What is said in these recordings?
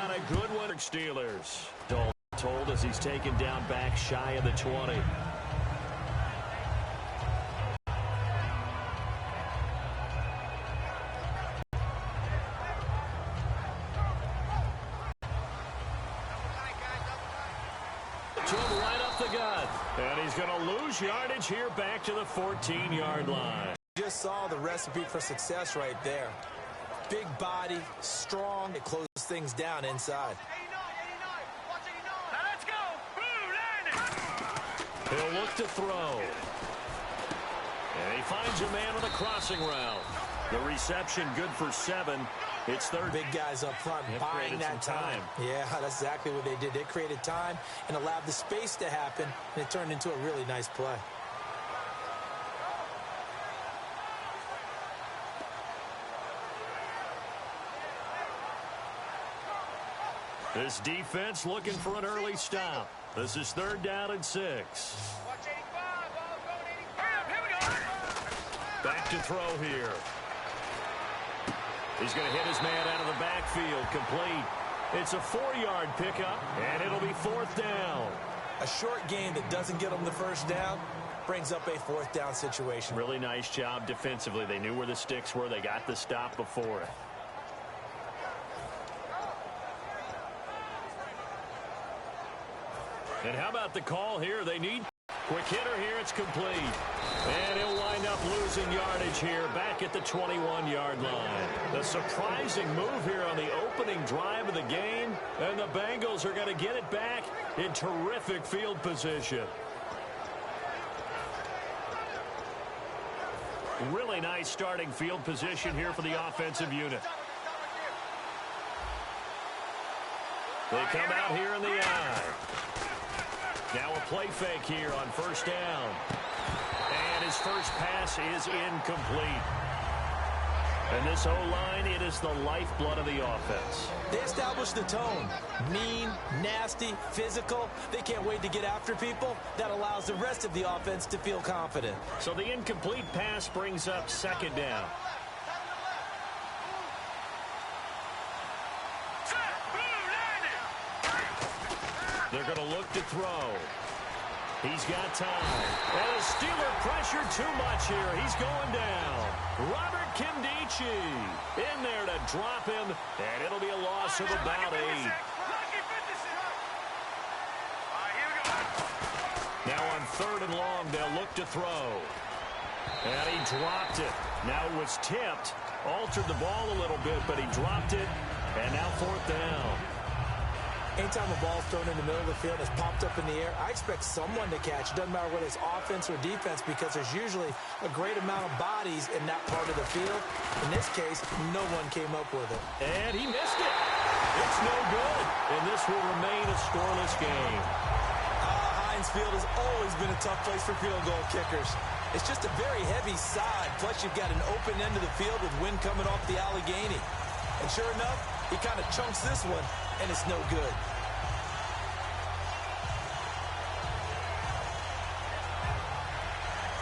got a good one. Steelers. Told as he's taken down back shy of the 20. To him right up the gut. And he's going to lose yardage here back to the 14-yard line. Just saw the recipe for success right there. Big body, strong, it closes things down inside. He'll look to throw. And he finds a man on a crossing route. The reception good for 7. It's third. Big guys up front buying that time. Yeah, that's exactly what they did. They created time and allowed the space to happen, and it turned into a really nice play. This defense looking for an early stop. This is 3rd down and 6. Back to throw here. He's going to hit his man out of the backfield. Complete. It's a 4-yard pickup, and it'll be 4th down. A short game that doesn't get them the first down brings up a 4th down situation. Really nice job defensively. They knew where the sticks were. They got the stop before it. And how about the call here? They need quick hitter here. It's complete. And he'll wind up losing yardage here back at the 21-yard line. The surprising move here on the opening drive of the game. And the Bengals are going to get it back in terrific field position. Really nice starting field position here for the offensive unit. They come out here in the eye. Now a play fake here on 1st down. And his first pass is incomplete. And this O-line, it is the lifeblood of the offense. They established the tone. Mean, nasty, physical. They can't wait to get after people. That allows the rest of the offense to feel confident. So the incomplete pass brings up 2nd down. They're going to look to throw. He's got time. And a Steeler pressure too much here. He's going down. Robert Kimdichie in there to drop him. And it'll be a loss of about 8. Now on 3rd and long, they'll look to throw. And he dropped it. Now it was tipped. Altered the ball a little bit, but he dropped it. And now 4th down. Anytime a ball's thrown in the middle of the field, it's popped up in the air, I expect someone to catch. It doesn't matter whether it's offense or defense, because there's usually a great amount of bodies in that part of the field. In this case, no one came up with it. And he missed it. It's no good. And this will remain a scoreless game. Heinz Field has always been a tough place for field goal kickers. It's just a very heavy side. Plus, you've got an open end of the field with wind coming off the Allegheny. And sure enough, he kind of chunks this one, and it's no good.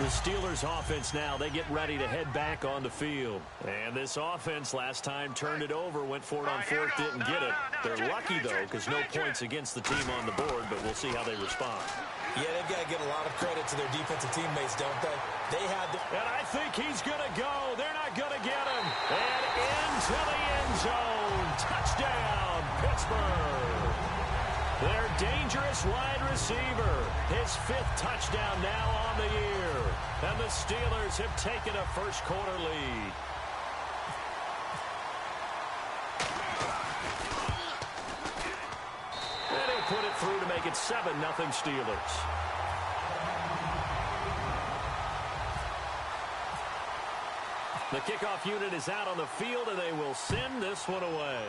The Steelers offense now, they get ready to head back on the field. And this offense last time turned it over, went for it on 4th, didn't get it. They're lucky, though, because no points against the team on the board, but we'll see how they respond. Yeah, they've got to give a lot of credit to their defensive teammates, don't they? They had the... And I think he's going to go. They're not going to get him. And into the end zone. Touchdown, Pittsburgh. Their dangerous wide receiver. His 5th touchdown now on the year. And the Steelers have taken a first-quarter lead. And he'll put it through to make it 7-0 Steelers. The kickoff unit is out on the field, and they will send this one away.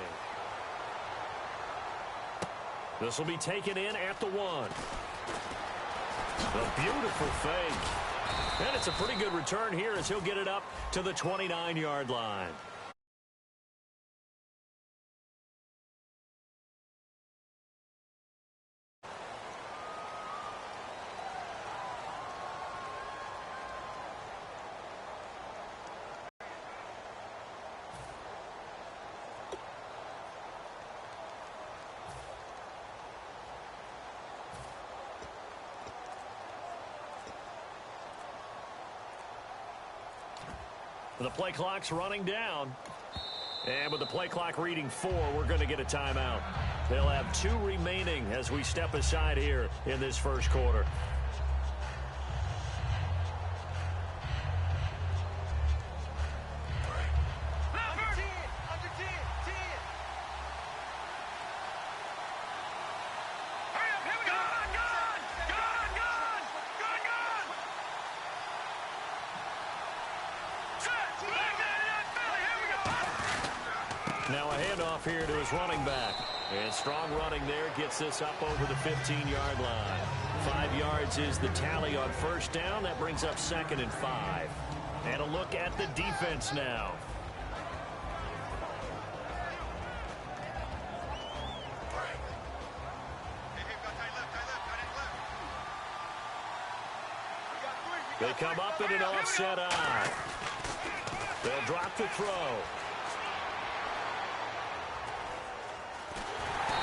This will be taken in at the 1. A beautiful fake. And it's a pretty good return here as he'll get it up to the 29-yard line. The play clock's running down. And with the play clock reading 4, we're going to get a timeout. They'll have 2 remaining as we step aside here in this first quarter. Now a handoff here to his running back. And strong running there gets this up over the 15-yard line. 5 yards is the tally on first down. That brings up 2nd and 5. And a look at the defense now. They come up in an offset eye. They'll drop the throw.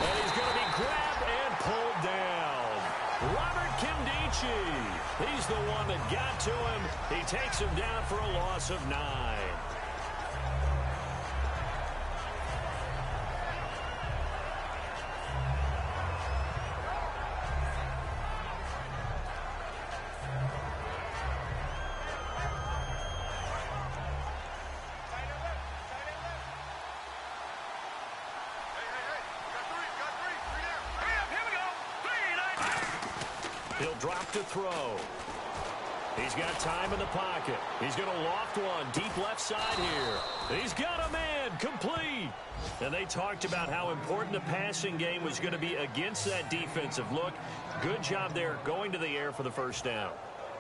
And he's going to be grabbed and pulled down. Robert Kimdichie. He's the one that got to him. He takes him down for a loss of 9. He'll drop to throw. He's got time in the pocket. He's going to loft one deep left side here. He's got a man complete. And they talked about how important the passing game was going to be against that defensive look. Good job there going to the air for the first down.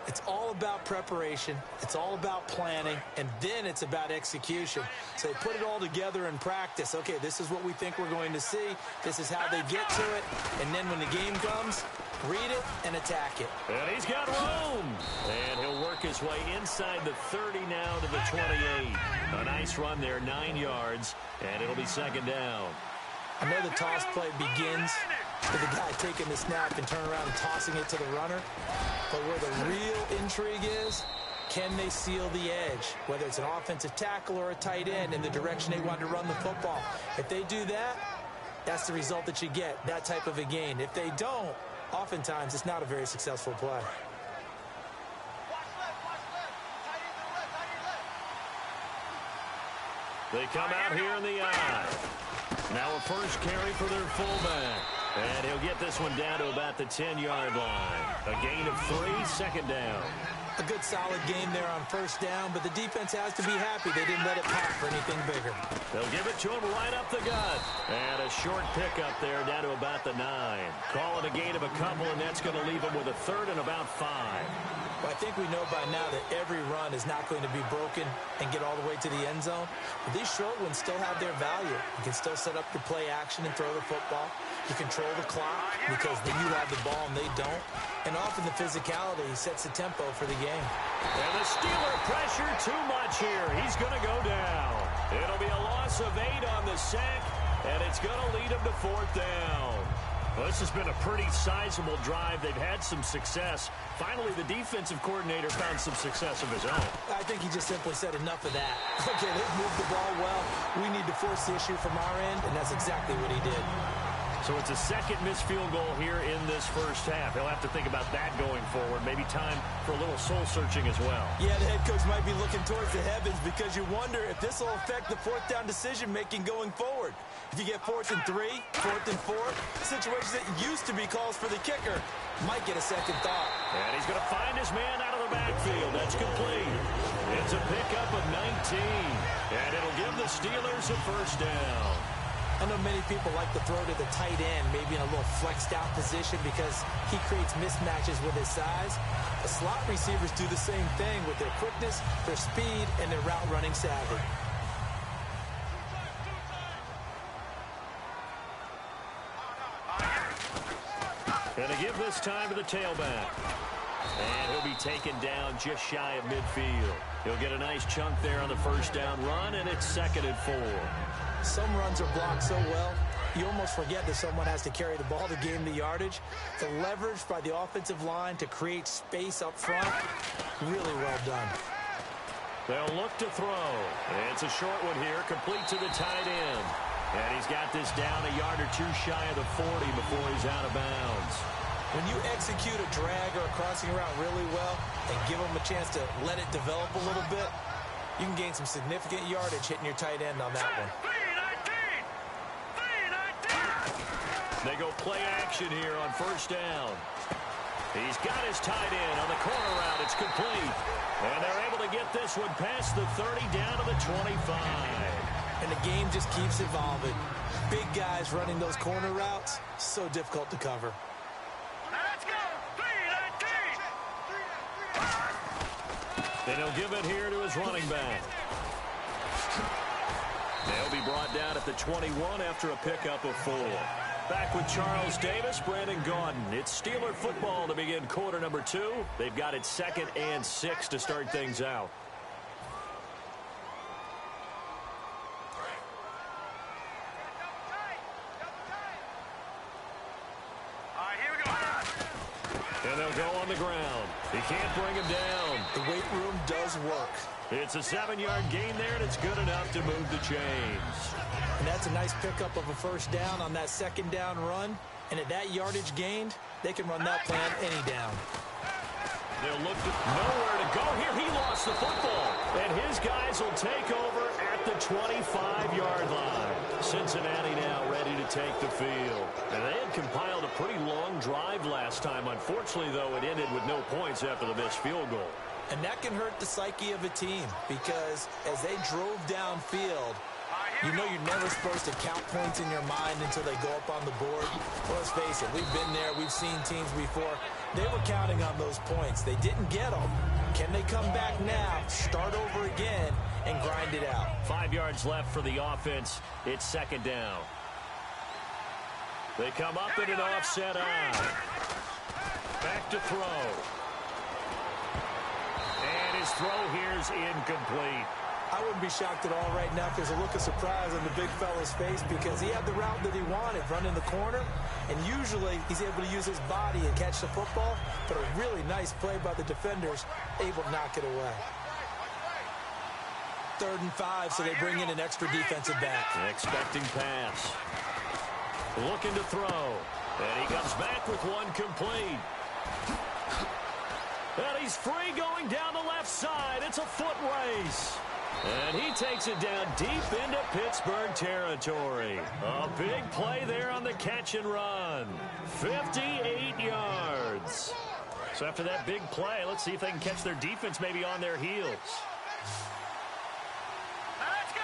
It's all about preparation. It's all about planning. And then it's about execution. So they put it all together in practice. Okay, this is what we think we're going to see. This is how they get to it. And then when the game comes, read it and attack it. And he's got room. And he'll work his way inside the 30 now to the 28. A nice run there, 9 yards. And it'll be 2nd down. I know the toss play begins with the guy taking the snap and turn around and tossing it to the runner. But where the real intrigue is, can they seal the edge? Whether it's an offensive tackle or a tight end in the direction they want to run the football. If they do that, that's the result that you get, that type of a gain. If they don't, oftentimes it's not a very successful play. They come out here in the eye. Now a first carry for their fullback. And he'll get this one down to about the 10-yard line. A gain of 3, 2nd down. A good solid game there on first down, but the defense has to be happy they didn't let it pop for anything bigger. They'll give it to him right up the gut. And a short pickup there down to about the 9. Call it a gain of a couple, and that's going to leave him with a 3rd and about 5. Well, I think we know by now that every run is not going to be broken and get all the way to the end zone. But these short ones still have their value. You can still set up your play action and throw the football. You control the clock because then you have the ball and they don't. And often the physicality sets the tempo for the game. And the Steeler pressure too much here. He's going to go down. It'll be a loss of 8 on the sack, and it's going to lead him to 4th down. Well, this has been a pretty sizable drive. They've had some success. Finally, the defensive coordinator found some success of his own. I think he just simply said enough of that. Okay, they've moved the ball well. We need to force the issue from our end, and that's exactly what he did. So it's a 2nd missed field goal here in this first half. He'll have to think about that going forward. Maybe time for a little soul-searching as well. Yeah, the head coach might be looking towards the heavens because you wonder if this will affect the 4th down decision-making going forward. If you get 4th and 3, 4th and 4, situations that used to be calls for the kicker might get a second thought. And he's going to find his man out of the backfield. That's complete. It's a pickup of 19. And it'll give the Steelers a first down. I know many people like to throw to the tight end, maybe in a little flexed out position because he creates mismatches with his size. The slot receivers do the same thing with their quickness, their speed, and their route running savvy. Going to give this time to the tailback. And he'll be taken down just shy of midfield. He'll get a nice chunk there on the first down run, and it's 2nd and 4. Some runs are blocked so well, you almost forget that someone has to carry the ball to gain the yardage. The leverage by the offensive line to create space up front, really well done. They'll look to throw. It's a short one here, complete to the tight end. And he's got this down a yard or two shy of the 40 before he's out of bounds. When you execute a drag or a crossing route really well and give them a chance to let it develop a little bit, you can gain some significant yardage hitting your tight end on that one. They go play action here on first down. He's got his tight end on the corner route. It's complete. And they're able to get this one past the 30 down to the 25. And the game just keeps evolving. Big guys running those corner routes, so difficult to cover. Let's go. Then he'll give it here to his running back. They'll be brought down at the 21 after a pickup of 4. Back with Charles Davis, Brandon Gaudin. It's Steeler football to begin quarter number 2. They've got it 2nd and 6 to start things out. And they'll go on the ground. He can't bring him down. The weight room does work. It's a 7-yard gain there, and it's good enough to move the chains. And that's a nice pickup of a first down on that second down run. And at that yardage gained, they can run that plan any down. They'll look to nowhere to go here. He lost the football. And his guys will take over at the 25-yard line. Cincinnati now ready to take the field. And they had compiled a pretty long drive last time. Unfortunately, though, it ended with no points after the missed field goal. And that can hurt the psyche of a team because as they drove downfield, you know you're never supposed to count points in your mind until they go up on the board. Well, let's face it, we've been there. We've seen teams before. They were counting on those points. They didn't get them. Can they come back now, start over again, and grind it out? 5 yards left for the offense. It's 2nd down. They come up in an offset eye. Back to throw. And his throw here is incomplete. I wouldn't be shocked at all right now if there's a look of surprise on the big fella's face because he had the route that he wanted, running the corner, and usually he's able to use his body and catch the football, but a really nice play by the defenders, able to knock it away. 3rd and 5, so they bring in an extra defensive back. Expecting pass. Looking to throw. And he comes back with one complete. And he's free going down the left side. It's a foot race. And he takes it down deep into Pittsburgh territory. A big play there on the catch and run. 58 yards. So after that big play, let's see if they can catch their defense maybe on their heels. Let's go.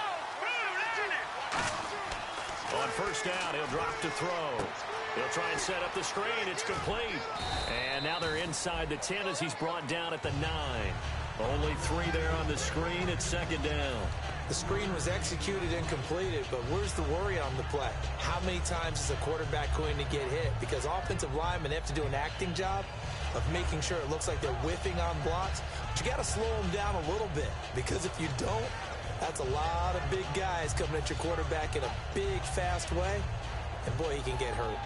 On first down, he'll drop to throw. He'll try and set up the screen. It's complete. And now they're inside the 10 as he's brought down at the 9. Only 3 there on the screen. It's 2nd down. The screen was executed and completed, but where's the worry on the play? How many times is a quarterback going to get hit? Because offensive linemen have to do an acting job of making sure it looks like they're whiffing on blocks. But you got to slow them down a little bit, because if you don't, that's a lot of big guys coming at your quarterback in a big, fast way. And boy, he can get hurt.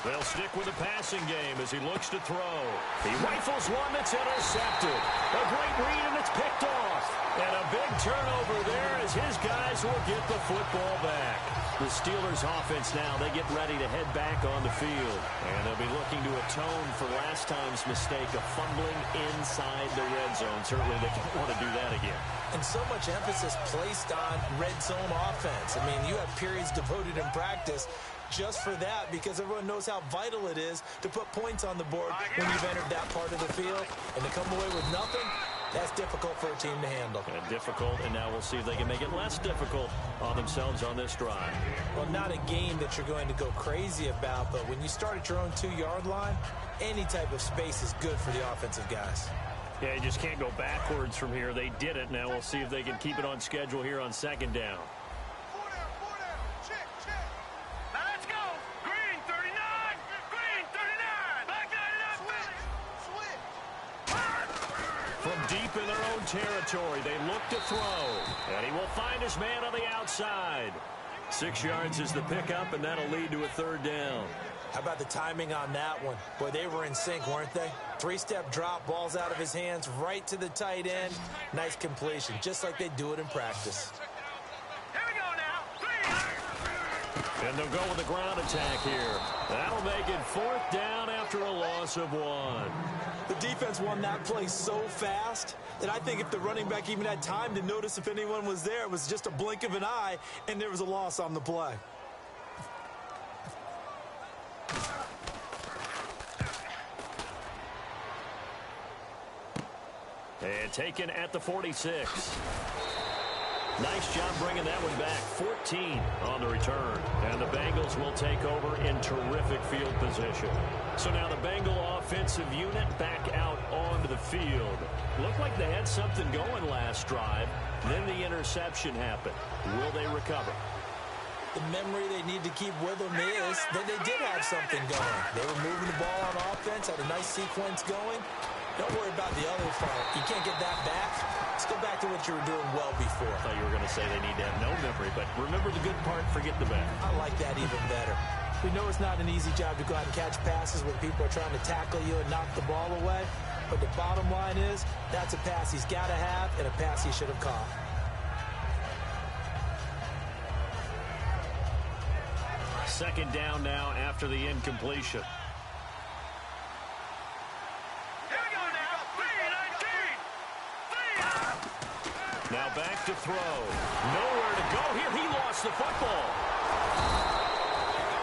They'll stick with the passing game as he looks to throw. He rifles one that's intercepted. A great read, and it's picked off. And a big turnover there as his guys will get the football back. The Steelers' offense now, they get ready to head back on the field. And they'll be looking to atone for last time's mistake of fumbling inside the red zone. Certainly they don't want to do that again. And so much emphasis placed on red zone offense. I mean, you have periods devoted in practice just for that, because everyone knows how vital it is to put points on the board when you've entered that part of the field. And to come away with nothing, that's difficult for a team to handle. And difficult, and now we'll see if they can make it less difficult on themselves on this drive. Well, not a game that you're going to go crazy about, but when you start at your own 2-yard line, any type of space is good for the offensive guys. Yeah, you just can't go backwards from here. They did it. Now we'll see if they can keep it on schedule here on 2nd down. Check. From deep in their own territory, they look to throw. And he will find his man on the outside. 6 yards is the pickup, and that'll lead to a third down. How about the timing on that one? Boy, they were in sync, weren't they? 3-step drop, balls out of his hands, right to the tight end. Nice completion, just like they do it in practice. Here we go now. 3. And they'll go with a ground attack here. That'll make it 4th down after a loss of 1. The defense won that play so fast that I think if the running back even had time to notice if anyone was there, it was just a blink of an eye, and there was a loss on the play. And taken at the 46. Nice job bringing that one back. 14 on the return. And the Bengals will take over in terrific field position. So now the Bengal offensive unit back out onto the field. Looked like they had something going last drive. Then the interception happened. Will they recover? The memory they need to keep with them is that they did have something going. They were moving the ball on offense, had a nice sequence going. Don't worry about the other part. You can't get that back. Let's go back to what you were doing well before. I thought you were going to say they need to have no memory, but remember the good part, forget the bad. I like that even better. We know it's not an easy job to go out and catch passes when people are trying to tackle you and knock the ball away. But the bottom line is, that's a pass he's got to have and a pass he should have caught. Second down now after the incompletion. Now back to throw. Nowhere to go here. He lost the football.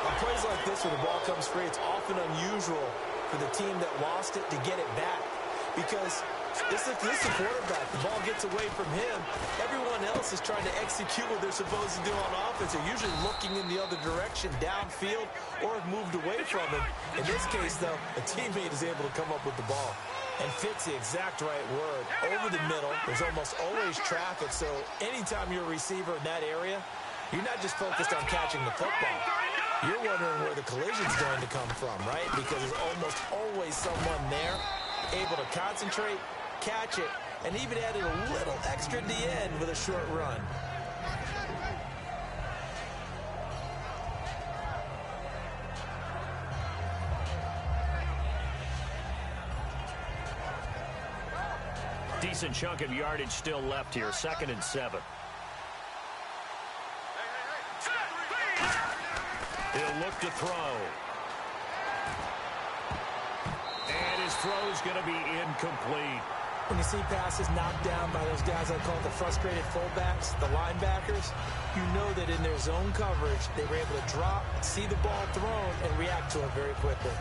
On plays like this where the ball comes free, it's often unusual for the team that lost it to get it back. Because this is the quarterback. The ball gets away from him. Everyone else is trying to execute what they're supposed to do on offense. They're usually looking in the other direction, downfield, or have moved away from him. In this case, though, a teammate is able to come up with the ball. And fits the exact right word. Over the middle, there's almost always traffic, so anytime you're a receiver in that area, you're not just focused on catching the football. You're wondering where the collision's going to come from, right? Because there's almost always someone there able to concentrate, catch it, and even added a little extra at the end with a short run. Decent chunk of yardage still left here. 2nd and 7. He'll look to throw. And his throw's going to be incomplete. When you see passes knocked down by those guys I call the frustrated fullbacks, the linebackers, you know that in their zone coverage, they were able to drop, see the ball thrown, and react to it very quickly.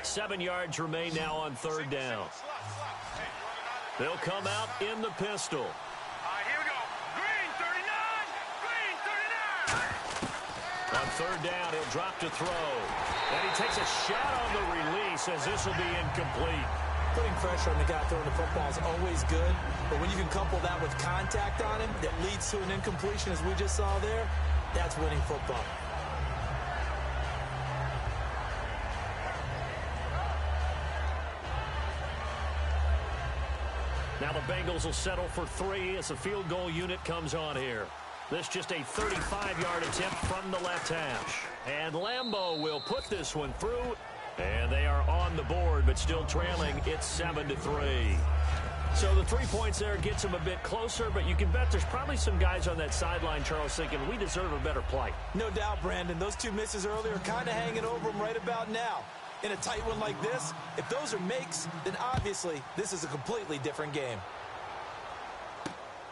Seven yards remain now on 3rd down. They'll come out in the pistol. All right, here we go. Green 39. Green 39. On 3rd down, he'll drop to throw. And he takes a shot on the release as this will be incomplete. Putting pressure on the guy throwing the football is always good, but when you can couple that with contact on him that leads to an incompletion, as we just saw there, that's winning football. Now the Bengals will settle for 3 as the field goal unit comes on here. This just a 35-yard attempt from the left hash. And Lambeau will put this one through. And they are on the board, but still trailing. It's 7-3. So the 3 points there gets them a bit closer, but you can bet there's probably some guys on that sideline, Charles, thinking we deserve a better play. No doubt, Brandon. Those 2 misses earlier are kind of hanging over them right about now. In a tight one like this, if those are makes, then obviously this is a completely different game.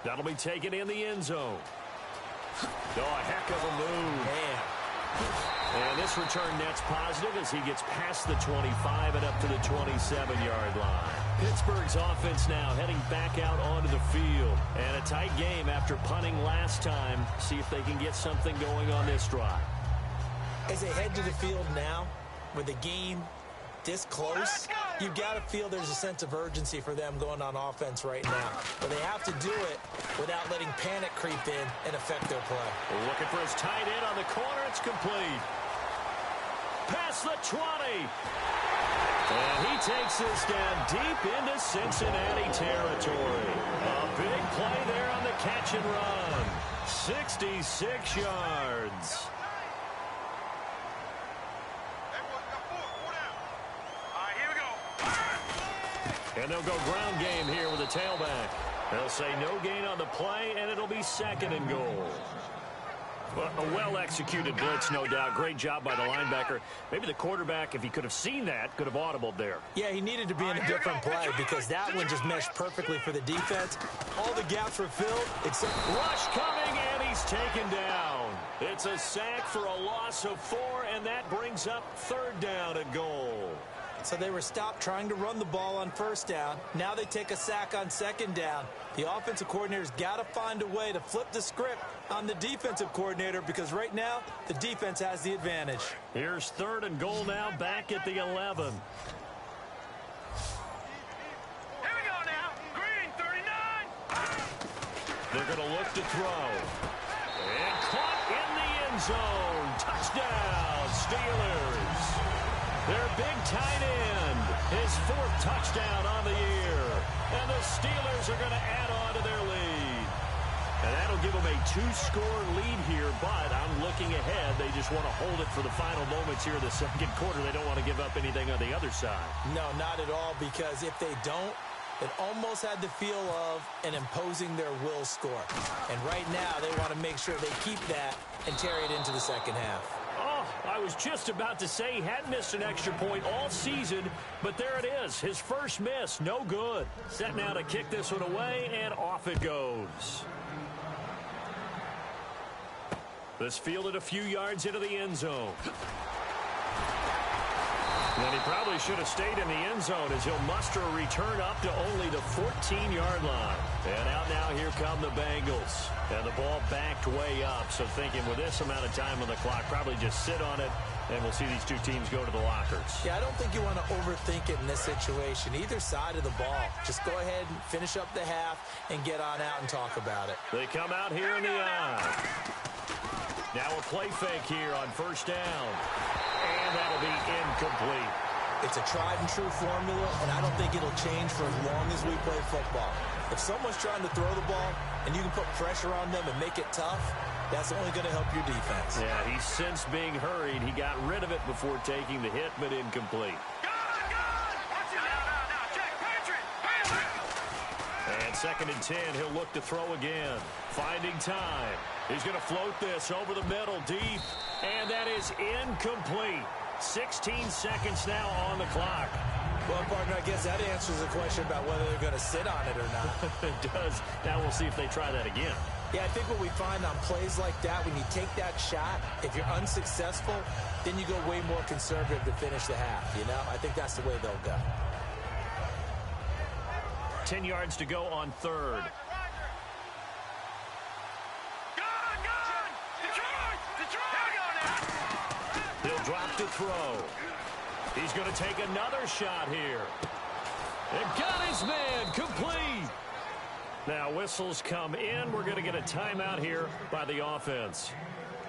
That'll be taken in the end zone. Oh, a heck of a move. Man. And this return net's positive as he gets past the 25 and up to the 27-yard line. Pittsburgh's offense now heading back out onto the field. And a tight game after punting last time. See if they can get something going on this drive. As they head to the field now, with the game this close, You've got to feel there's a sense of urgency for them going on offense right now. But they have to do it without letting panic creep in and affect their play. We're looking for his tight end on the corner. It's complete. Past the 20. And he takes this down deep into Cincinnati territory. A big play there on the catch and run. 66 yards. And they'll go ground game here with a tailback. They'll say no gain on the play, and it'll be 2nd and goal. Well, a well-executed blitz, no doubt. Great job by the linebacker. Maybe the quarterback, if he could have seen that, could have audibled there. Yeah, he needed to be in a different play because that one just meshed perfectly for the defense. All the gaps were filled except... Rush coming, and he's taken down. It's a sack for a loss of 4, and that brings up 3rd down and goal. So they were stopped trying to run the ball on 1st down. Now they take a sack on 2nd down. The offensive coordinator's got to find a way to flip the script on the defensive coordinator because right now the defense has the advantage. Here's 3rd and goal now, back at the 11. Here we go now. Green, 39. They're going to look to throw. And caught in the end zone. Touchdown, Steelers. Their big tight end, his 4th touchdown on the year. And the Steelers are going to add on to their lead. And that'll give them a 2-score lead here, but I'm looking ahead. They just want to hold it for the final moments here in the 2nd quarter. They don't want to give up anything on the other side. No, not at all, because if they don't, it almost had the feel of an imposing their will score. And right now, they want to make sure they keep that and carry it into the 2nd half. Oh, I was just about to say he hadn't missed an extra point all season, but there it is. His first miss, no good. Set now to kick this one away, and off it goes. This fielded a few yards into the end zone. And he probably should have stayed in the end zone as he'll muster a return up to only the 14-yard line. And out now, here come the Bengals. And the ball backed way up. So thinking with this amount of time on the clock, probably just sit on it, and we'll see these two teams go to the lockers. Yeah, I don't think you want to overthink it in this situation. Either side of the ball. Just go ahead and finish up the half and get on out and talk about it. They come out here in the eye. Now a play fake here on 1st down. And that'll be incomplete. It's a tried-and-true formula, and I don't think it'll change for as long as we play football. If someone's trying to throw the ball and you can put pressure on them and make it tough, that's only going to help your defense. Yeah, he's since being hurried. He got rid of it before taking the hit, but incomplete. And 2nd and 10, he'll look to throw again. Finding time. He's going to float this over the middle deep, and that is incomplete. 16 seconds now on the clock. Well, partner, I guess that answers the question about whether they're going to sit on it or not. It does. Now we'll see if they try that again. Yeah, I think what we find on plays like that, when you take that shot, if you're unsuccessful, then you go way more conservative to finish the half, you know? I think that's the way they'll go. 10 yards to go on 3rd. He'll drop to throw. He's going to take another shot here. And got his man complete. Now whistles come in. We're going to get a timeout here by the offense.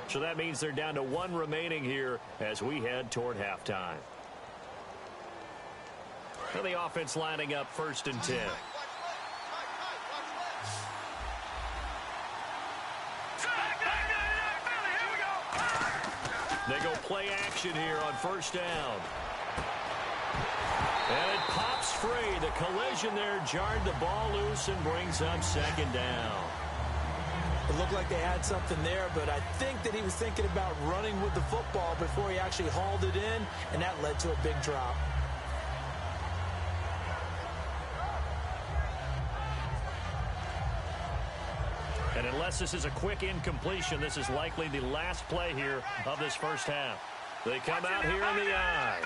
So that means they're down to 1 remaining here as we head toward halftime. And the offense lining up 1st and 10. They go play action here on 1st down. And it pops free. The collision there jarred the ball loose and brings up 2nd down. It looked like they had something there, but I think that he was thinking about running with the football before he actually hauled it in, and that led to a big drop. And unless this is a quick incompletion, this is likely the last play here of this 1st half. They come out here in the eye.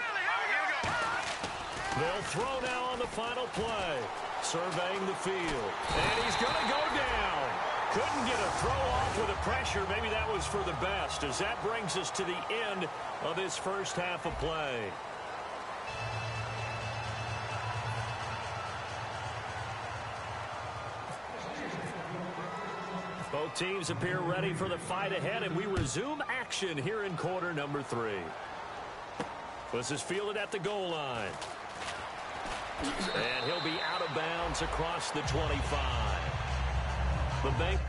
They'll throw now on the final play. Surveying the field. And he's going to go down. Couldn't get a throw off with the pressure. Maybe that was for the best, as that brings us to the end of this 1st half of play. Both teams appear ready for the fight ahead, and we resume action here in quarter number 3. This is fielded at the goal line. And he'll be out of bounds across the 25. The bank.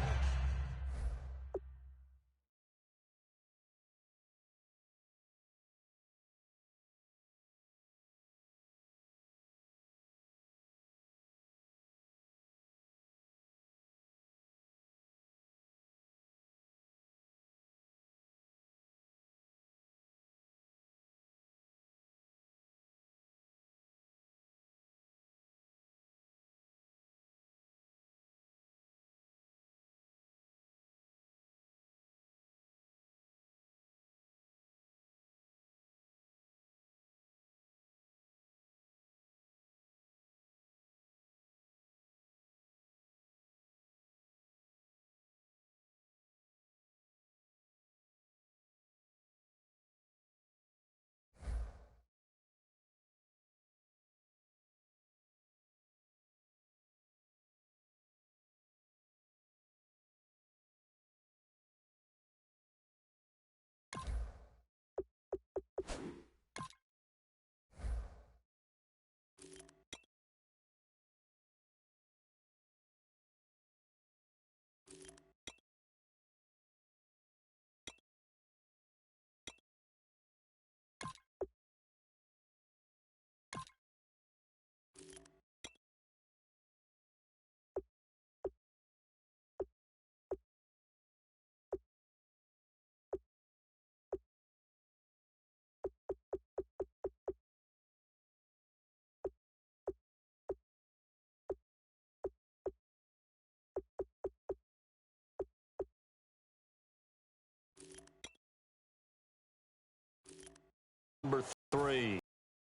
Number 3.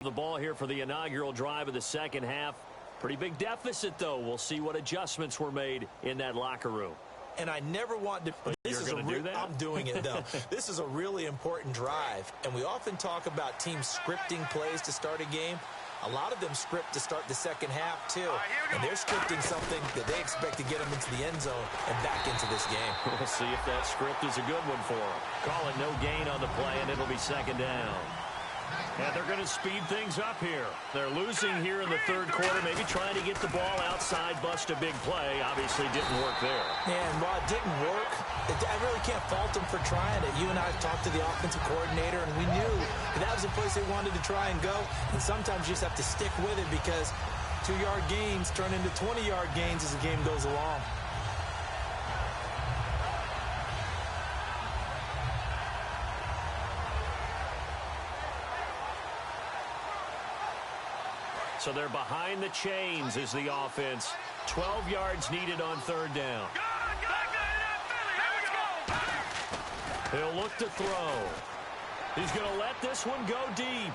The ball here for the inaugural drive of the second half. Pretty big deficit, though. We'll see what adjustments were made in that locker room. And I never want to. I'm doing it, though. This is a really important drive. And we often talk about teams scripting plays to start a game. A lot of them script to start the second half, too. And they're scripting something that they expect to get them into the end zone and back into this game. We'll see if that script is a good one for them. Call it no gain on the play, and it'll be second down. And they're going to speed things up here. They're losing here in the third quarter, maybe trying to get the ball outside, bust a big play. Obviously didn't work there. And while it didn't work, I really can't fault them for trying it. You and I talked to the offensive coordinator, and we knew that was the place they wanted to try and go. And sometimes you just have to stick with it because 2-yard gains turn into 20-yard gains as the game goes along. So they're behind the chains as the offense. 12 yards needed on third down. He'll look to throw. He's going to let this one go deep.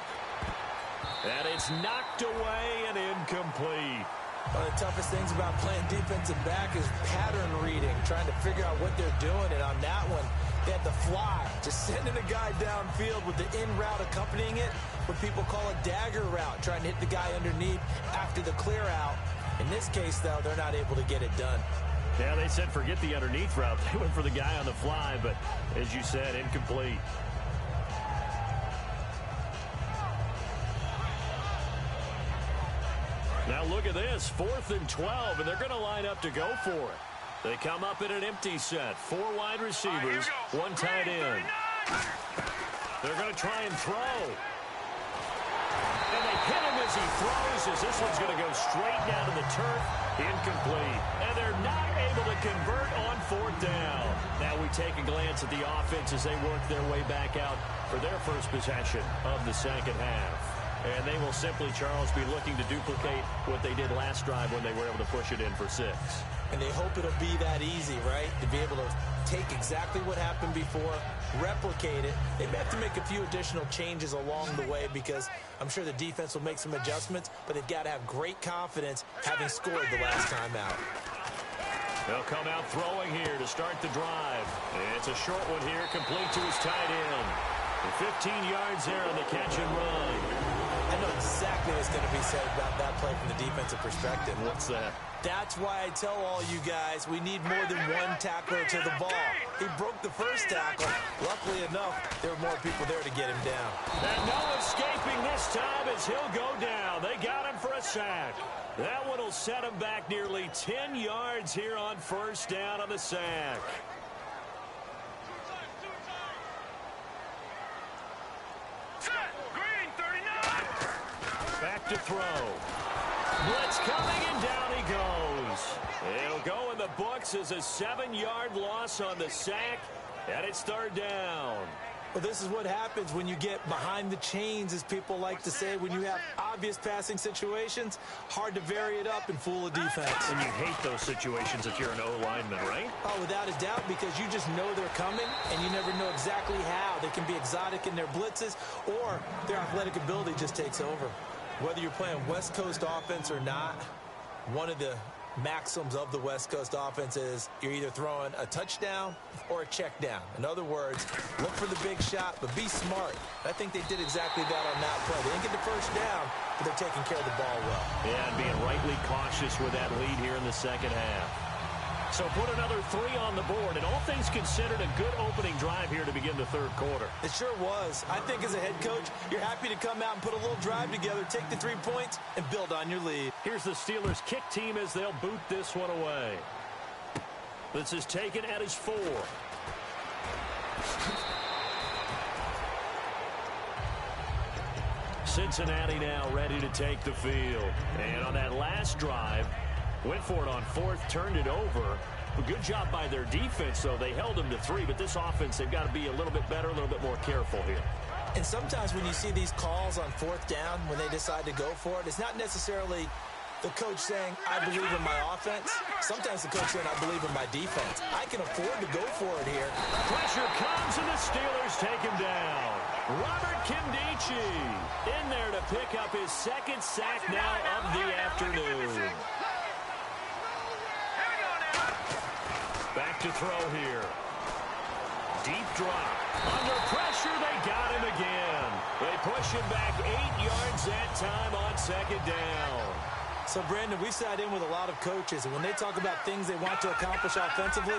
And it's knocked away and incomplete. One of the toughest things about playing defensive back is pattern reading, trying to figure out what they're doing. And on that one, they had the fly, just sending a guy downfield with the in route accompanying it, what people call a dagger route, trying to hit the guy underneath after the clear out. In this case, though, they're not able to get it done. Yeah, they said forget the underneath route. They went for the guy on the fly, but as you said, incomplete. Now look at this, 4th and 12, and they're going to line up to go for it. They come up in an empty set. 4 wide receivers, 1 tight end. They're going to try and throw. And they hit him as he throws, as this one's going to go straight down to the turf. Incomplete. And they're not able to convert on 4th down. Now we take a glance at the offense as they work their way back out for their first possession of the second half. And they will simply, Charles, be looking to duplicate what they did last drive when they were able to push it in for 6. And they hope it'll be that easy, right? To be able to take exactly what happened before, replicate it. They may have to make a few additional changes along the way because I'm sure the defense will make some adjustments, but they've got to have great confidence having scored the last time out. They'll come out throwing here to start the drive. It's a short one here, complete to his tight end. 15 yards there on the catch and run. I know exactly what's going to be said about that play from the defensive perspective. What's that? That's why I tell all you guys we need more than one tackler to the ball. He broke the first tackle. Luckily enough, there were more people there to get him down. And no escaping this time as he'll go down. They got him for a sack. That one will set him back nearly 10 yards here on first down on the sack. Green 39. Back to throw. Blitz coming, and down he goes. It'll go in the books as a 7-yard loss on the sack, and it's third down. Well, this is what happens when you get behind the chains, as people like to say. When you have obvious passing situations, hard to vary it up and fool a defense. And you hate those situations if you're an O-lineman, right? Oh, without a doubt, because you just know they're coming, and you never know exactly how. They can be exotic in their blitzes, or their athletic ability just takes over. Whether you're playing West Coast offense or not, one of the maxims of the West Coast offense is you're either throwing a touchdown or a check down. In other words, look for the big shot, but be smart. I think they did exactly that on that play. They didn't get the first down, but they're taking care of the ball well. Yeah, and being rightly cautious with that lead here in the second half. So put another 3 on the board, and all things considered, a good opening drive here to begin the third quarter. It sure was. I think as a head coach, you're happy to come out and put a little drive together, take the 3 points, and build on your lead. Here's the Steelers' kick team as they'll boot this one away. This is taken at his 4. Cincinnati now ready to take the field. And on that last drive, went for it on 4th, turned it over. A good job by their defense, though. They held them to 3, but this offense, they've got to be a little bit better, a little bit more careful here. And sometimes when you see these calls on 4th down, when they decide to go for it, it's not necessarily the coach saying, I believe in my offense. Sometimes the coach saying, I believe in my defense. I can afford to go for it here. Pressure comes, and the Steelers take him down. Robert Kimdichie in there to pick up his 2nd sack now of the afternoon. Back to throw here. Deep drop. Under pressure, they got him again. They push him back 8 yards that time on 2nd down. So, Brandon, we sat in with a lot of coaches, and when they talk about things they want to accomplish offensively,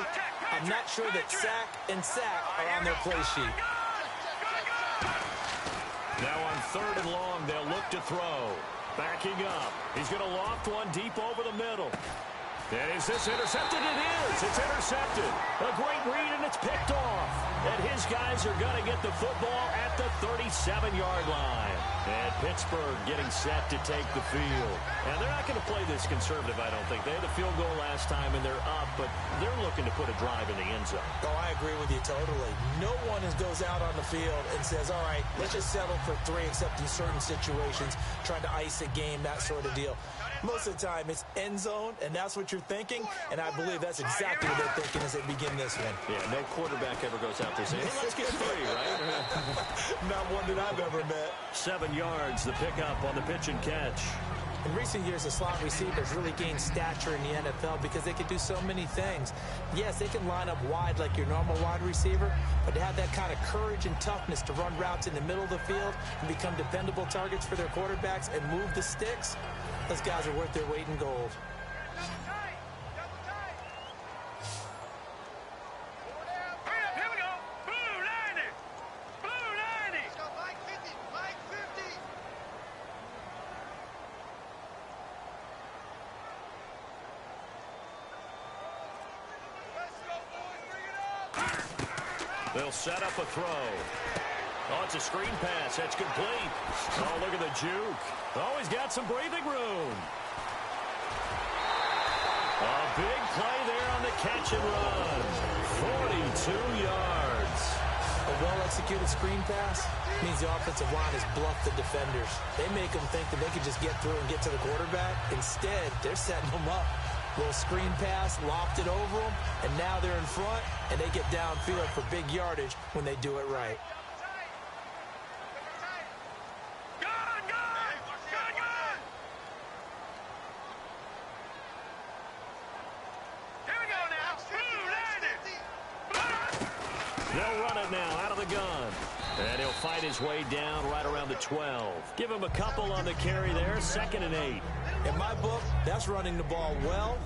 I'm not sure that sack and sack are on their play sheet. Now on 3rd and long, they'll look to throw. Backing up. He's going to loft one deep over the middle. And is this intercepted? It is. It's intercepted. A great read, and it's picked off. And his guys are going to get the football at the 37-yard line. And Pittsburgh getting set to take the field. And they're not going to play this conservative, I don't think. They had the field goal last time, and they're up, but they're looking to put a drive in the end zone. Oh, I agree with you totally. No one goes out on the field and says, all right, let's just settle for 3, except in certain situations, trying to ice a game, that sort of deal. Most of the time, it's end zone, and that's what you're thinking, and I believe that's exactly what they're thinking as they begin this one. Yeah, no quarterback ever goes out there saying, hey, let's get 3, right? Not one that I've ever met. 7 yards, the pickup on the pitch and catch. In recent years, the slot receivers really gained stature in the NFL because they can do so many things. Yes, they can line up wide like your normal wide receiver, but to have that kind of courage and toughness to run routes in the middle of the field and become dependable targets for their quarterbacks and move the sticks, those guys are worth their weight in gold. Here we go. Blue 90. Blue 90. Let's go, Mike 50. Mike 50. Let's go, boys. Bring it up. They'll set up a throw. Oh, it's a screen pass. That's complete. Oh, look at the juke. Oh, he's got some breathing room. A big play there on the catch and run. 42 yards. A well-executed screen pass means the offensive line has bluffed the defenders. They make them think that they can just get through and get to the quarterback. Instead, they're setting them up. Little screen pass, lofted over them, and now they're in front, and they get downfield for big yardage when they do it right. They'll run it now out of the gun. And he'll fight fight his way down right around the 12. Give him a couple on the carry there, 2nd and 8. In my book, that's running the ball well,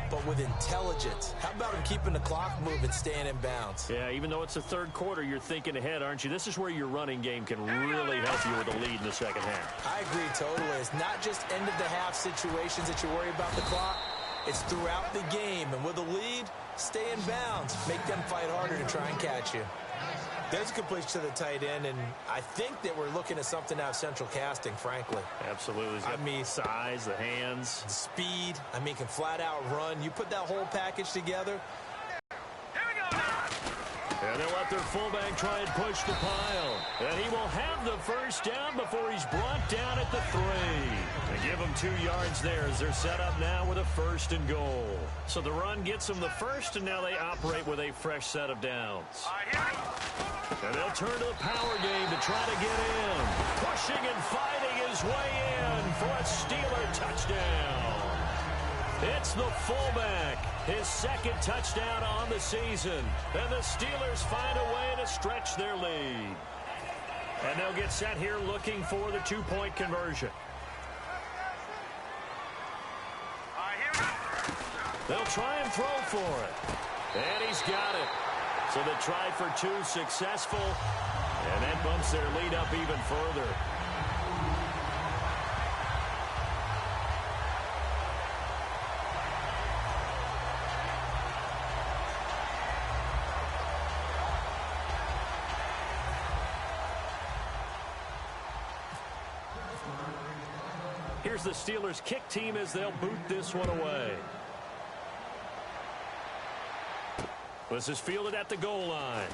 but with intelligence. How about him keeping the clock moving, staying in bounds? Yeah, even though it's the third quarter, you're thinking ahead, aren't you? This is where your running game can really help you with a lead in the second half. I agree totally. It's not just end-of-the-half situations that you worry about the clock. It's throughout the game. And with a lead, stay in bounds. Make them fight harder to try and catch you. There's a completion to the tight end, and I think that we're looking at something out of central casting, frankly. Absolutely. He's got the size, the hands. The speed. I mean, can flat out run. You put that whole package together. And they'll let their fullback try and push the pile. And he will have the first down before he's brought down at the 3. They give him 2 yards there as they're set up now with a 1st and goal. So the run gets them the first, and now they operate with a fresh set of downs. And they'll turn to the power game to try to get in. Pushing and fighting his way in for a Steeler touchdown. It's the fullback, his 2nd touchdown on the season. And the Steelers find a way to stretch their lead. And they'll get set here looking for the 2-point conversion. They'll try and throw for it. And he's got it. So the try for 2 successful. And that bumps their lead up even further. Here's the Steelers kick team as they'll boot this one away. This is fielded at the goal line.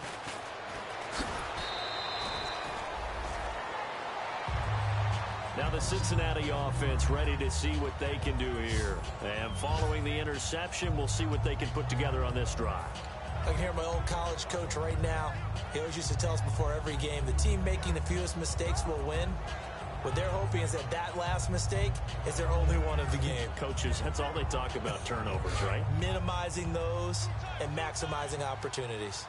Now the Cincinnati offense ready to see what they can do here. And following the interception, we'll see what they can put together on this drive. I can hear my old college coach right now. He always used to tell us before every game, the team making the fewest mistakes will win. What they're hoping is that last mistake is their only one of the game. Coaches, that's all they talk about, turnovers, right? Minimizing those and maximizing opportunities.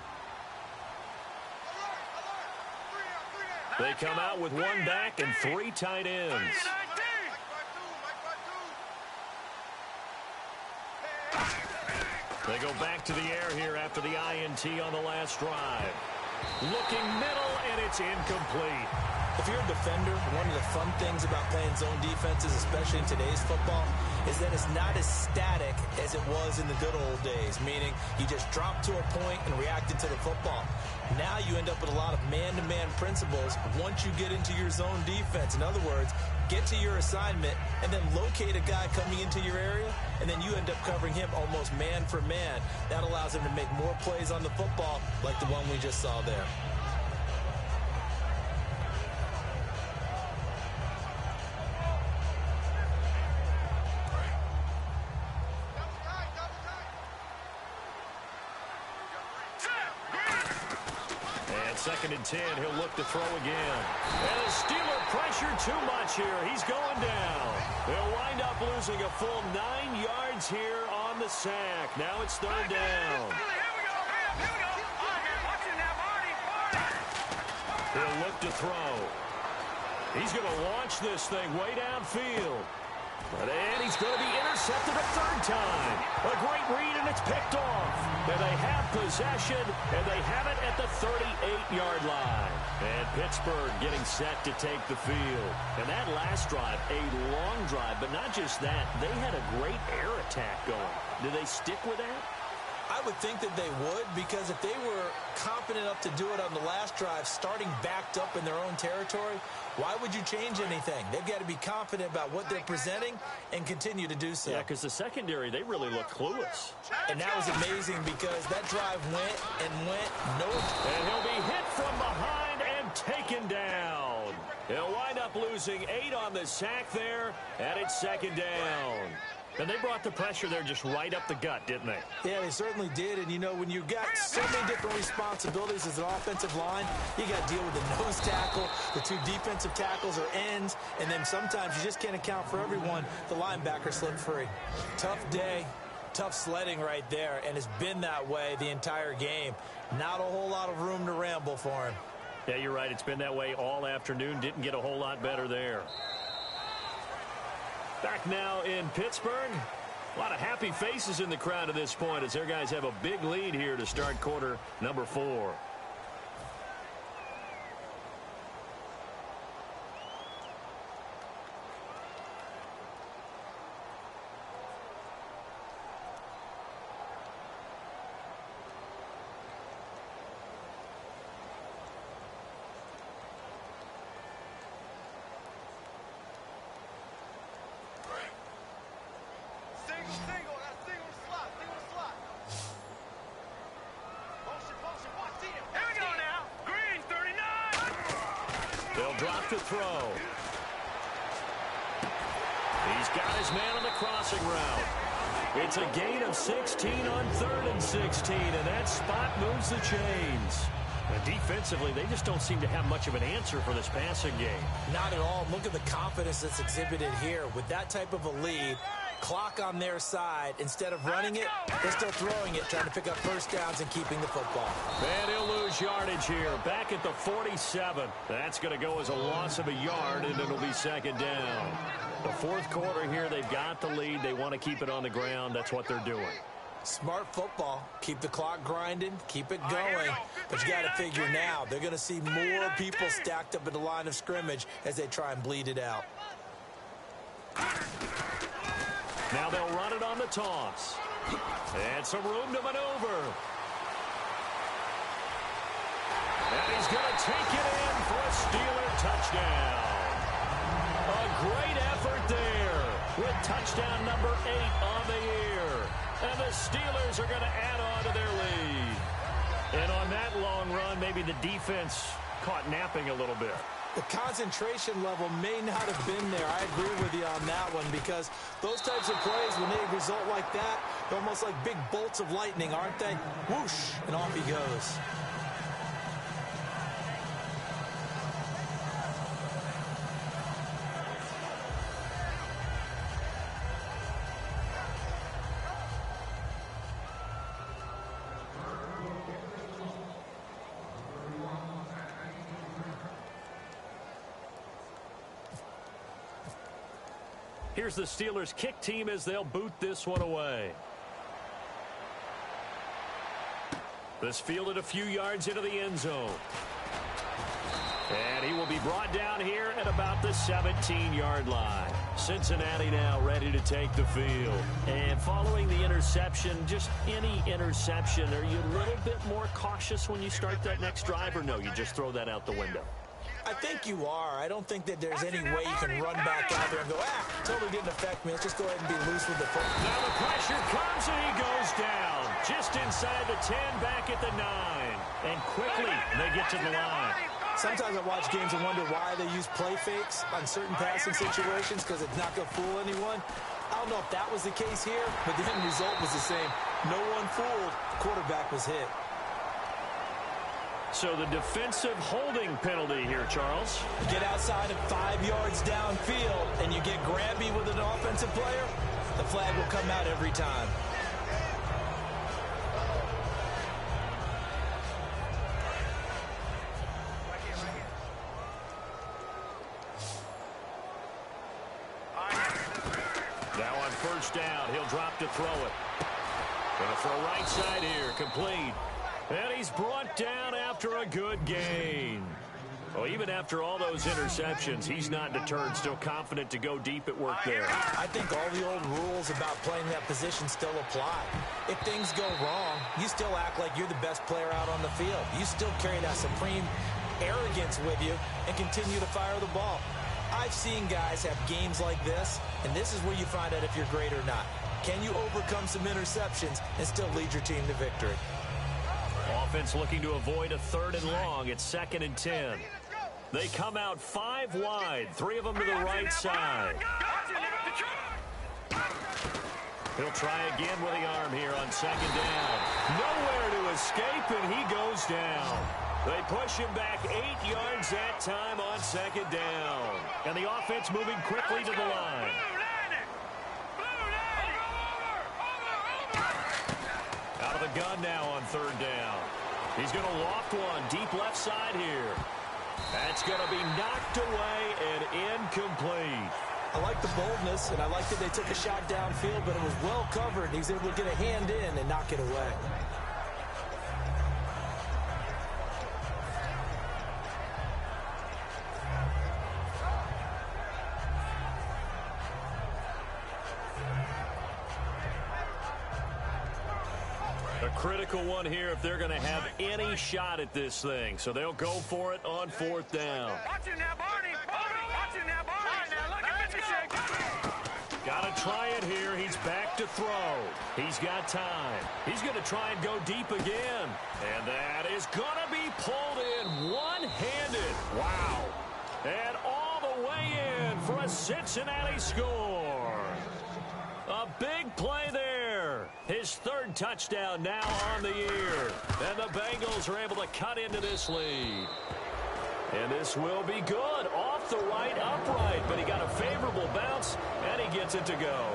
They come out with 1 back and 3 tight ends. They go back to the air here after the INT on the last drive. Looking middle, and it's incomplete. If you're a defender, one of the fun things about playing zone defenses, especially in today's football, is that it's not as static as it was in the good old days, meaning you just drop to a point and reacted to the football. Now you end up with a lot of man-to-man principles once you get into your zone defense. In other words, get to your assignment and then locate a guy coming into your area, and then you end up covering him almost man for man. That allows him to make more plays on the football like the one we just saw there. Second and 10, he'll look to throw again. And the Steeler pressure too much here. He's going down. They'll wind up losing a full 9 yards here on the sack. Now it's 3rd down. He'll look to throw. He's going to launch this thing way downfield. And he's going to be intercepted a 3rd time. A great read, and it's picked off. And they have possession, and they have it at the 38-yard line. And Pittsburgh getting set to take the field. And that last drive, a long drive, but not just that. They had a great air attack going. Do they stick with that? I would think that they would, because if they were competent enough to do it on the last drive, starting backed up in their own territory, why would you change anything? They've got to be confident about what they're presenting and continue to do so. Yeah, because the secondary, they really look clueless. And that was amazing because that drive went and went. And he'll be hit from behind and taken down. He'll wind up losing 8 on the sack there, and it's 2nd down. And they brought the pressure there just right up the gut, didn't they? Yeah, they certainly did. And, you know, when you've got so many different responsibilities as an offensive line, you got to deal with the nose tackle, the 2 defensive tackles or ends, and then sometimes you just can't account for everyone. The linebacker slipped free. Tough day, tough sledding right there, and it's been that way the entire game. Not a whole lot of room to ramble for him. Yeah, you're right. It's been that way all afternoon. Didn't get a whole lot better there. Back now in Pittsburgh. A lot of happy faces in the crowd at this point as their guys have a big lead here to start quarter number 4. Single, that's single slot. Motion, watch it. Here we go now. Green, 39. They'll drop to throw. He's got his man on the crossing route. It's a gain of 16 on 3rd and 16, and that spot moves the chains. And defensively, they just don't seem to have much of an answer for this passing game. Not at all. Look at the confidence that's exhibited here. With that type of a lead, clock on their side, instead of running it, they're still throwing it, trying to pick up first downs and keeping the football. And he'll lose yardage here, back at the 47. That's going to go as a loss of a yard, and it'll be second down. The fourth quarter here, they've got the lead. They want to keep it on the ground. That's what they're doing. Smart football. Keep the clock grinding, keep it going. But you got to figure now, they're going to see more people stacked up at the line of scrimmage as they try and bleed it out. Now they'll run it on the toss. And some room to maneuver. And he's going to take it in for a Steeler touchdown. A great effort there with touchdown number 8 on the year. And the Steelers are going to add on to their lead. And on that long run, maybe the defense caught napping a little bit. The concentration level may not have been there. I agree with you on that one because those types of plays, when they result like that, they're almost like big bolts of lightning, aren't they? Whoosh, and off he goes. Here's the Steelers' kick team as they'll boot this one away. This fielded a few yards into the end zone. And he will be brought down here at about the 17-yard line. Cincinnati now ready to take the field. And following the interception, just any interception, are you a little bit more cautious when you start that next drive, or no, you just throw that out the window? I think you are. I don't think that there's any way you can run back out there and go, totally didn't affect me. Let's just go ahead and be loose with the football. Now the pressure comes and he goes down. Just inside the 10, back at the 9. And quickly they get to the line. Sometimes I watch games and wonder why they use play fakes on certain passing situations because it's not going to fool anyone. I don't know if that was the case here, but the end result was the same. No one fooled. Quarterback was hit. So the defensive holding penalty here, Charles. You get outside of 5 yards downfield and you get grabby with an offensive player, the flag will come out every time. Now on first down, he'll drop to throw it. Gonna throw right side here, complete. And he's brought down after a good gain. Well, even after all those interceptions, he's not deterred, still confident to go deep at work there. I think all the old rules about playing that position still apply. If things go wrong, you still act like you're the best player out on the field. You still carry that supreme arrogance with you and continue to fire the ball. I've seen guys have games like this, and this is where you find out if you're great or not. Can you overcome some interceptions and still lead your team to victory? Offense looking to avoid a 3rd and long. It's 2nd and 10. They come out 5 wide, 3 of them to the right side. He'll try again with the arm here on 2nd down. Nowhere to escape, and he goes down. They push him back 8 yards that time on 2nd down. And the offense moving quickly to the line. Out of the gun now on 3rd down. He's going to loft one deep left side here. That's going to be knocked away and incomplete. I like the boldness, and I like that they took a shot downfield, but it was well covered, and he's able to get a hand in and knock it away. A critical one here if they're going to have any shot at this thing. So they'll go for it on 4th down. Watch it now, Barney. Watch it now, Barney. All right, now look at Mr. Got to try it here. He's back to throw. He's got time. He's going to try and go deep again. And that is going to be pulled in one-handed. Wow. And all the way in for a Cincinnati score. A big play there. His 3rd touchdown now on the year. And the Bengals are able to cut into this lead. And this will be good. Off the right upright. But he got a favorable bounce, and he gets it to go.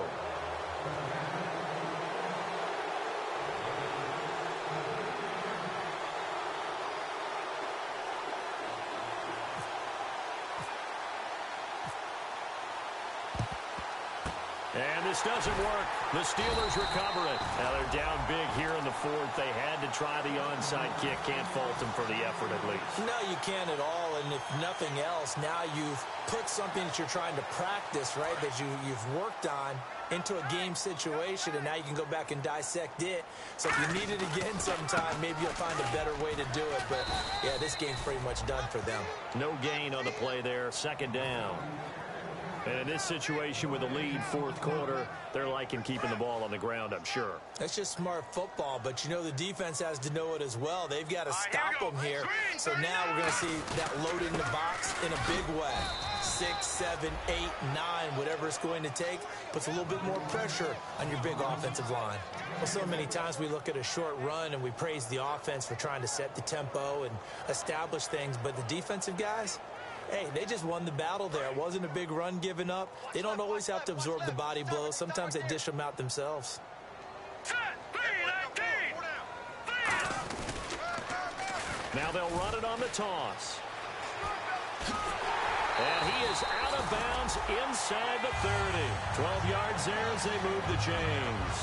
And this doesn't work. The Steelers recover it. Now they're down big here in the 4th. They had to try the onside kick. Can't fault them for the effort at least. No, you can't at all. And if nothing else, now you've put something that you're trying to practice, right, that you've worked on into a game situation, and now you can go back and dissect it. So if you need it again sometime, maybe you'll find a better way to do it. But, yeah, this game's pretty much done for them. No gain on the play there. 2nd down. And in this situation with a lead 4th quarter, they're liking keeping the ball on the ground, I'm sure. That's just smart football, but you know the defense has to know it as well. They've got to stop them here. So now we're going to see that load in the box in a big way. 6, 7, 8, 9, whatever it's going to take, puts a little bit more pressure on your big offensive line. Well, so many times we look at a short run and we praise the offense for trying to set the tempo and establish things, but the defensive guys, hey, they just won the battle there. It wasn't a big run given up. They don't always have to absorb the body blows. Sometimes they dish them out themselves. Now they'll run it on the toss. And he is out of bounds inside the 30. 12 yards there as they move the chains.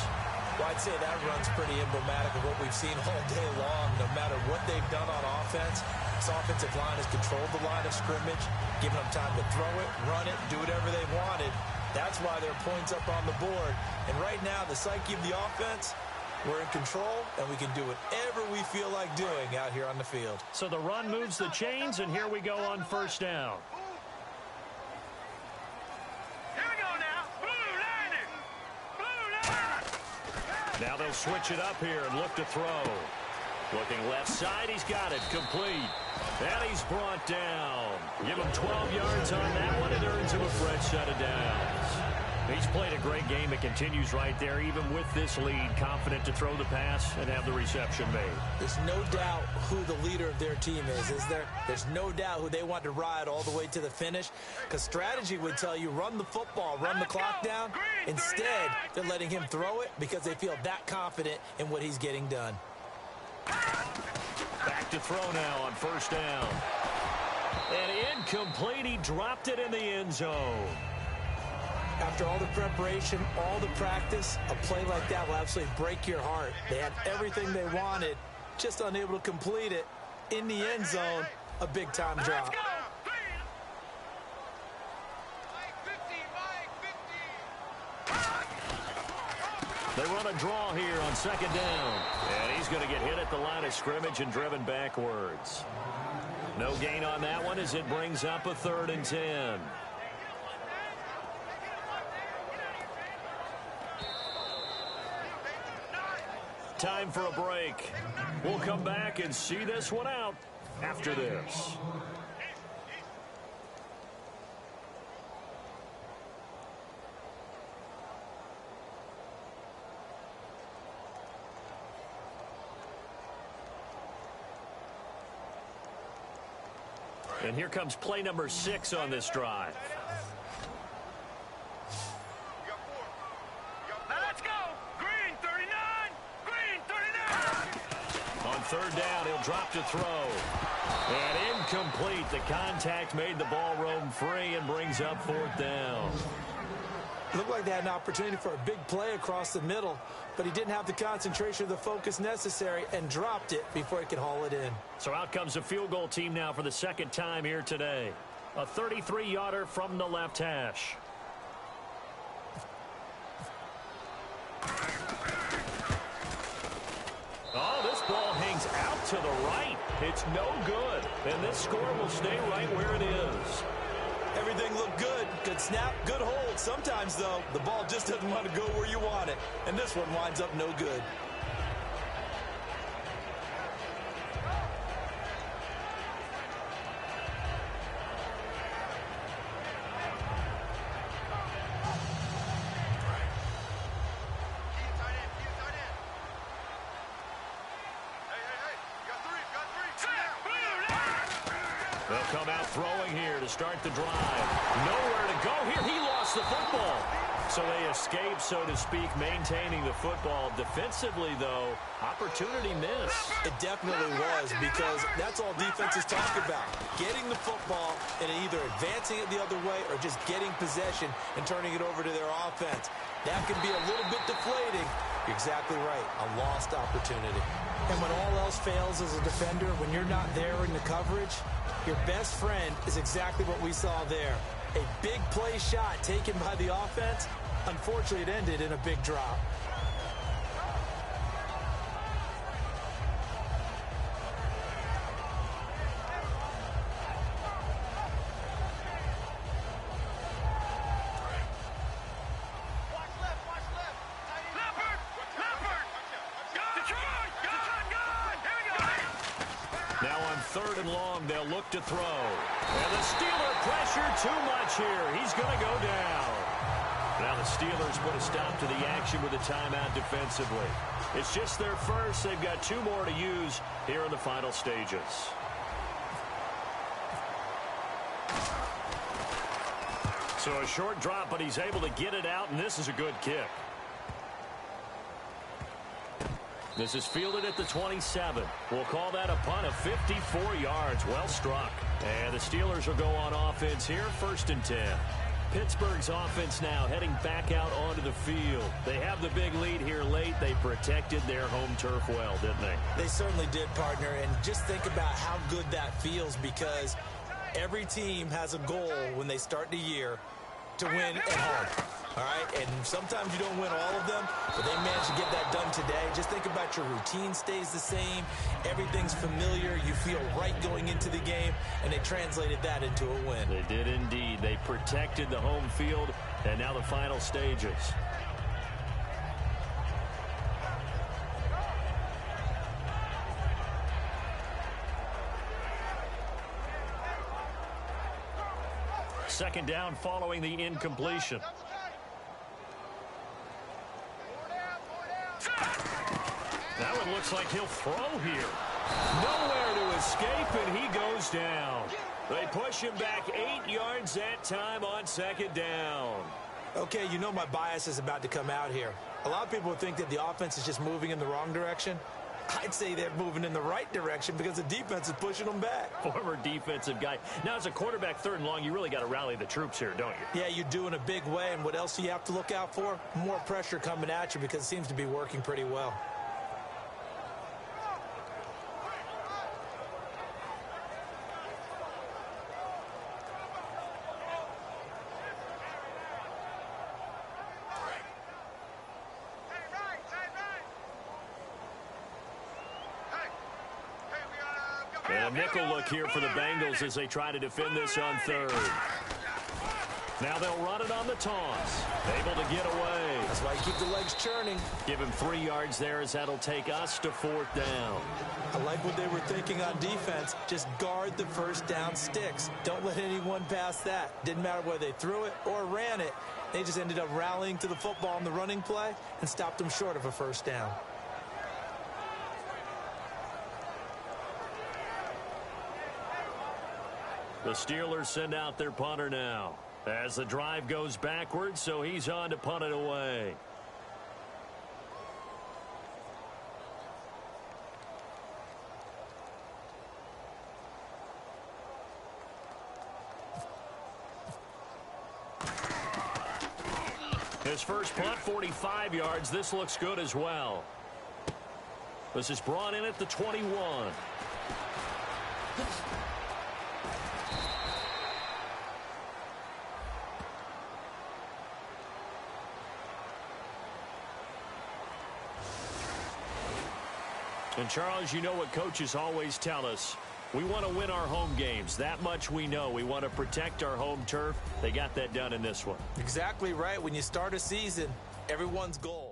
Well, I'd say that run's pretty emblematic of what we've seen all day long. No matter what they've done on offense, this offensive line has controlled the line of scrimmage, given them time to throw it, run it, do whatever they wanted. That's why there are points up on the board. And right now, the psyche of the offense, we're in control, and we can do whatever we feel like doing out here on the field. So the run moves the chains, and here we go on 1st down. Here we go now. Blue line. Blue line. Now they'll switch it up here and look to throw. Looking left side, he's got it, complete. And he's brought down. Give him 12 yards on that one. It earns him a fresh set of downs. He's played a great game. It continues right there, even with this lead. Confident to throw the pass and have the reception made. There's no doubt who the leader of their team is there? There's no doubt who they want to ride all the way to the finish. Because strategy would tell you, run the football, run the clock down. Instead, they're letting him throw it because they feel that confident in what he's getting done. Back to throw now on 1st down. And incomplete. He dropped it in the end zone. After all the preparation, all the practice, a play like that will absolutely break your heart. They had everything they wanted, just unable to complete it. In the end zone, a big-time drop. They run a draw here on 2nd down. And he's going to get hit at the line of scrimmage and driven backwards. No gain on that one as it brings up a 3rd and 10. Time for a break. We'll come back and see this one out after this. And here comes play number 6 on this drive. third down. He'll drop to throw. And incomplete. The contact made the ball roam free and brings up fourth down. Looked like they had an opportunity for a big play across the middle, but he didn't have the concentration or the focus necessary and dropped it before he could haul it in. So out comes the field goal team now for the second time here today. A 33-yarder from the left hash. Oh, this ball hangs out to the right. It's no good. And this score will stay right where it is. Everything looked good. Good snap, good hold. Sometimes, though, the ball just doesn't want to go where you want it. And this one winds up no good. They'll come out throwing here to start the drive. Nowhere to go here. He lost the football. So they escape, so to speak, maintaining the football. Defensively, though, opportunity miss. It definitely was, because that's all defenses talk about. Getting the football and either advancing it the other way or just getting possession and turning it over to their offense. That can be a little bit deflating. You're exactly right. A lost opportunity. And when all else fails as a defender, when you're not there in the coverage, your best friend is exactly what we saw there. A big play shot taken by the offense. Unfortunately, it ended in a big drop. Now on third and long, they'll look to throw. And the Steeler pressure too much here. He's going to go down. Now the Steelers put a stop to the action with a timeout defensively. It's just their first. They've got two more to use here in the final stages. So a short drop, but he's able to get it out, and this is a good kick. This is fielded at the 27. We'll call that a punt of 54 yards. Well struck. And the Steelers will go on offense here, 1st and 10. Pittsburgh's offense now heading back out onto the field. They have the big lead here late. They protected their home turf well, didn't they? They certainly did, partner. And just think about how good that feels, because every team has a goal when they start the year to win at home. All right, and sometimes you don't win all of them, but they managed to get that done today. Just think about your routine stays the same. Everything's familiar. You feel right going into the game, and they translated that into a win. They did indeed. They protected the home field, and now the final stages. Second down following the incompletion. That one looks like he'll throw here. Nowhere to escape, and he goes down. They push him back 8 yards that time on second down. Okay, you know my bias is about to come out here. A lot of people think that the offense is just moving in the wrong direction. I'd say they're moving in the right direction because the defense is pushing them back. Former defensive guy. Now, as a quarterback, 3rd and long, you really got to rally the troops here, don't you? Yeah, you do in a big way. And what else do you have to look out for? More pressure coming at you, because it seems to be working pretty well. And a nickel look here for the Bengals as they try to defend this on 3rd. Now they'll run it on the toss. Able to get away. That's why you keep the legs churning. Give him 3 yards there, as that'll take us to 4th down. I like what they were thinking on defense. Just guard the first down sticks. Don't let anyone pass that. Didn't matter whether they threw it or ran it. They just ended up rallying to the football on the running play and stopped them short of a first down. The Steelers send out their punter now as the drive goes backwards, so he's on to punt it away. His first punt, 45 yards. This looks good as well. This is brought in at the 21. And, Charles, you know what coaches always tell us. We want to win our home games. That much we know. We want to protect our home turf. They got that done in this one. Exactly right. When you start a season, everyone's goal